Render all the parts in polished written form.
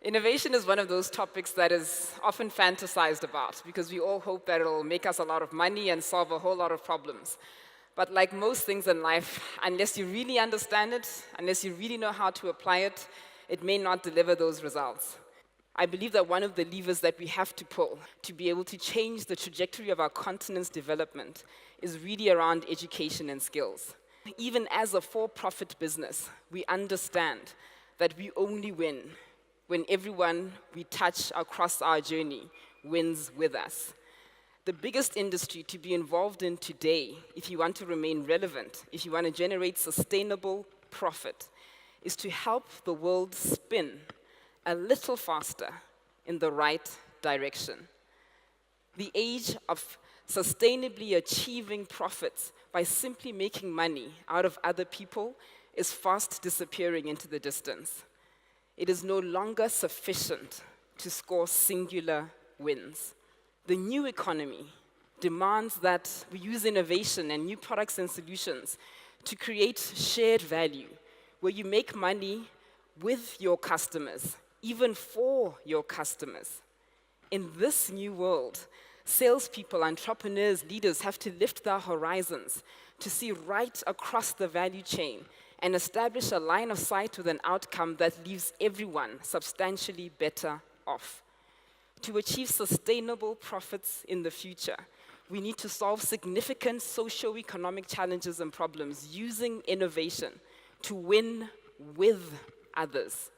Innovation is one of those topics that is often fantasized about because we all hope that it'll make us a lot of money and solve a whole lot of problems. But like most things in life, unless you really understand it, unless you really know how to apply it, it may not deliver those results. I believe that one of the levers that we have to pull to be able to change the trajectory of our continent's development is really around education and skills. Even as a for-profit business, we understand that we only win when everyone we touch across our journey wins with us. The biggest industry to be involved in today, if you want to remain relevant, if you want to generate sustainable profit, is to help the world spin a little faster in the right direction. The age of sustainably achieving profits by simply making money out of other people is fast disappearing into the distance. It is no longer sufficient to score singular wins. The new economy demands that we use innovation and new products and solutions to create shared value, where you make money with your customers, even for your customers. In this new world, salespeople, entrepreneurs, leaders have to lift their horizons to see right across the value chain and establish a line of sight with an outcome that leaves everyone substantially better off. To achieve sustainable profits in the future, we need to solve significant socio-economic challenges and problems using innovation to win with others.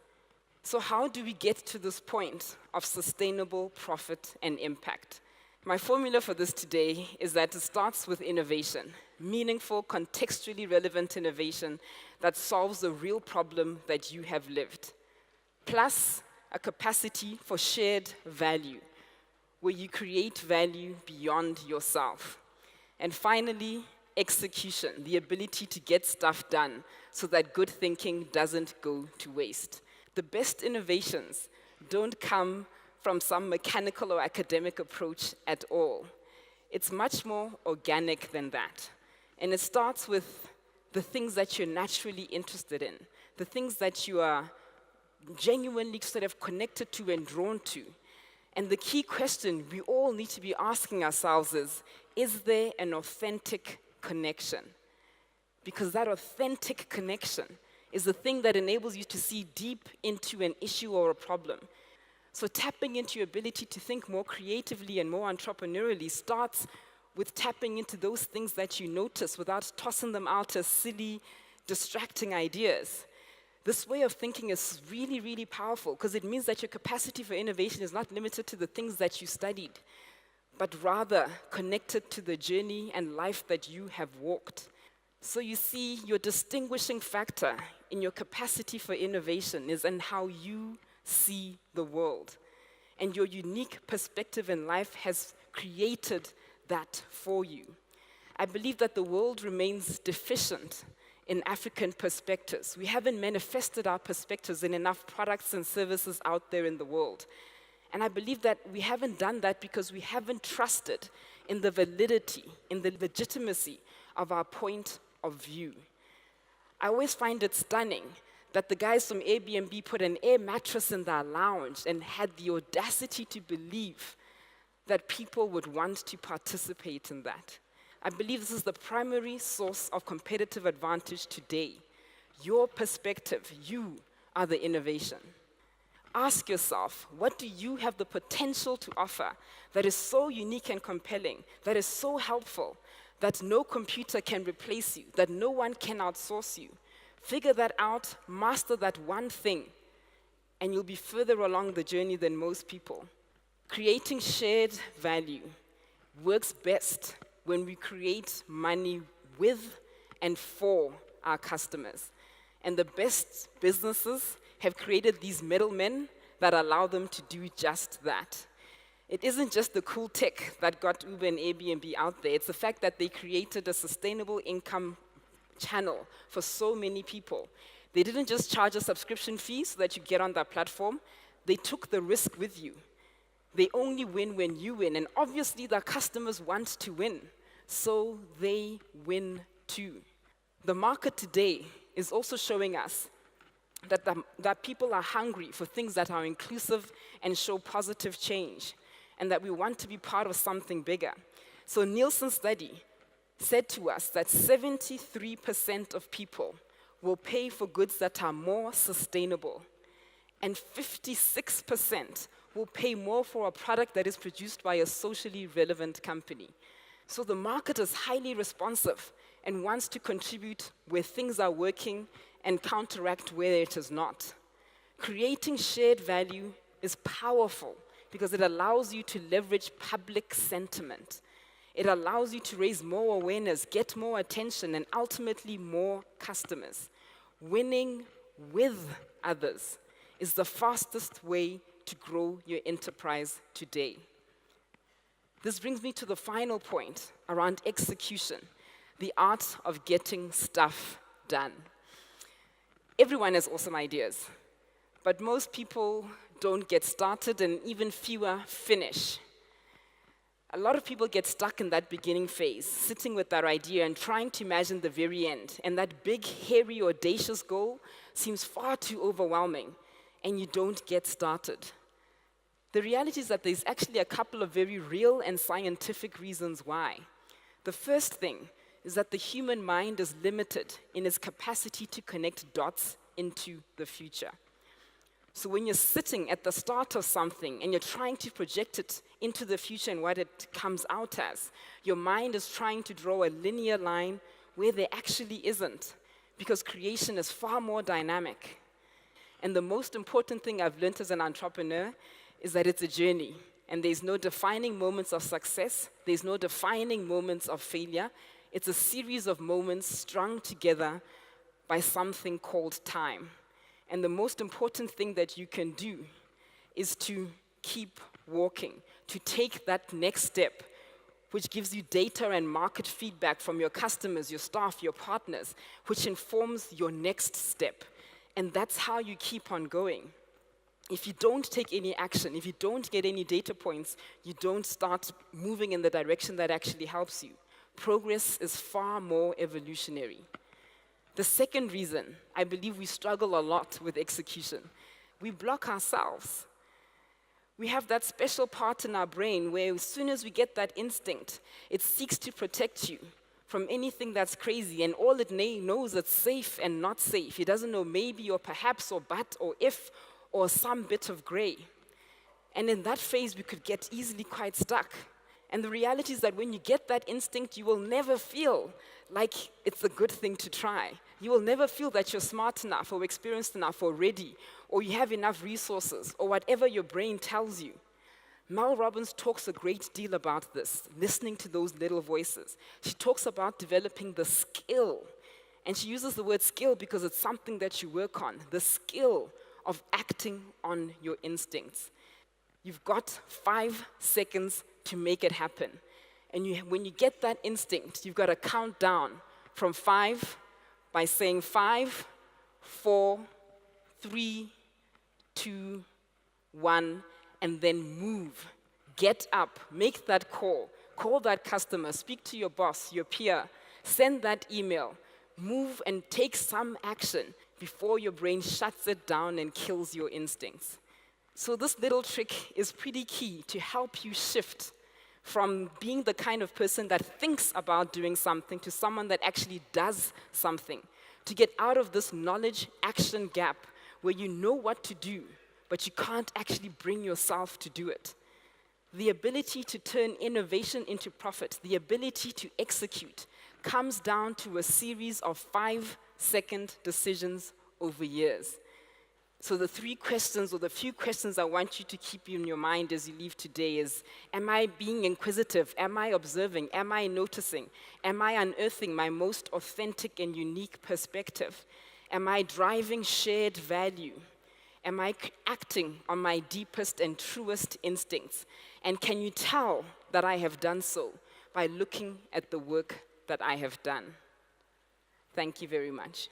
So how do we get to this point of sustainable profit and impact? My formula for this today is that it starts with innovation, meaningful, contextually relevant innovation that solves a real problem that you have lived, plus a capacity for shared value, where you create value beyond yourself. And finally, execution, the ability to get stuff done so that good thinking doesn't go to waste. The best innovations don't come from some mechanical or academic approach at all. It's much more organic than that. And it starts with the things that you're naturally interested in, the things that you are genuinely sort of connected to and drawn to. And the key question we all need to be asking ourselves is there an authentic connection? Because that authentic connection is the thing that enables you to see deep into an issue or a problem. So tapping into your ability to think more creatively and more entrepreneurially starts with tapping into those things that you notice without tossing them out as silly, distracting ideas. This way of thinking is really, really powerful because it means that your capacity for innovation is not limited to the things that you studied, but rather connected to the journey and life that you have walked. So you see, your distinguishing factor in your capacity for innovation is in how you see the world. And your unique perspective in life has created that for you. I believe that the world remains deficient in African perspectives. We haven't manifested our perspectives in enough products and services out there in the world. And I believe that we haven't done that because we haven't trusted in the validity, in the legitimacy of our point of view. I always find it stunning that the guys from Airbnb put an air mattress in their lounge and had the audacity to believe that people would want to participate in that. I believe this is the primary source of competitive advantage today. Your perspective, you are the innovation. Ask yourself, what do you have the potential to offer that is so unique and compelling, that is so helpful, that no computer can replace you, that no one can outsource you? Figure that out, master that one thing, and you'll be further along the journey than most people. Creating shared value works best when we create money with and for our customers. And the best businesses have created these middlemen that allow them to do just that. It isn't just the cool tech that got Uber and Airbnb out there. It's the fact that they created a sustainable income channel for so many people. They didn't just charge a subscription fee so that you get on their platform. They took the risk with you. They only win when you win. And obviously, their customers want to win. So they win too. The market today is also showing us that people are hungry for things that are inclusive and show positive change, and that we want to be part of something bigger. So Nielsen's study said to us that 73% of people will pay for goods that are more sustainable, and 56% will pay more for a product that is produced by a socially relevant company. So the market is highly responsive and wants to contribute where things are working and counteract where it is not. Creating shared value is powerful because it allows you to leverage public sentiment. It allows you to raise more awareness, get more attention, and ultimately more customers. Winning with others is the fastest way to grow your enterprise today. This brings me to the final point around execution, the art of getting stuff done. Everyone has awesome ideas, but most people don't get started, and even fewer finish. A lot of people get stuck in that beginning phase, sitting with their idea and trying to imagine the very end. And that big, hairy, audacious goal seems far too overwhelming, and you don't get started. The reality is that there's actually a couple of very real and scientific reasons why. The first thing is that the human mind is limited in its capacity to connect dots into the future. So when you're sitting at the start of something and you're trying to project it into the future and what it comes out as, your mind is trying to draw a linear line where there actually isn't, because creation is far more dynamic. And the most important thing I've learned as an entrepreneur is that it's a journey, and there's no defining moments of success, there's no defining moments of failure. It's a series of moments strung together by something called time. And the most important thing that you can do is to keep walking, to take that next step, which gives you data and market feedback from your customers, your staff, your partners, which informs your next step. And that's how you keep on going. If you don't take any action, if you don't get any data points, you don't start moving in the direction that actually helps you. Progress is far more evolutionary. The second reason I believe we struggle a lot with execution, we block ourselves. We have that special part in our brain where as soon as we get that instinct, it seeks to protect you from anything that's crazy, and all it knows is safe and not safe. It doesn't know maybe or perhaps or but or if or some bit of gray. And in that phase, we could get easily quite stuck. And the reality is that when you get that instinct, you will never feel like it's a good thing to try. You will never feel that you're smart enough or experienced enough or ready or you have enough resources or whatever your brain tells you. Mel Robbins talks a great deal about this, listening to those little voices. She talks about developing the skill. And she uses the word skill because it's something that you work on, the skill of acting on your instincts. You've got 5 seconds to make it happen. And when you get that instinct, you've got to count down from 5 by saying 5, 4, 3, 2, 1, and then move. Get up, make that call that customer, speak to your boss, your peer, send that email, move and take some action before your brain shuts it down and kills your instincts. So this little trick is pretty key to help you shift from being the kind of person that thinks about doing something to someone that actually does something, to get out of this knowledge-action gap where you know what to do, but you can't actually bring yourself to do it. The ability to turn innovation into profit, the ability to execute, comes down to a series of 5-second decisions over years. So the 3 questions or the few questions I want you to keep in your mind as you leave today is, am I being inquisitive? Am I observing? Am I noticing? Am I unearthing my most authentic and unique perspective? Am I driving shared value? Am I acting on my deepest and truest instincts? And can you tell that I have done so by looking at the work that I have done? Thank you very much.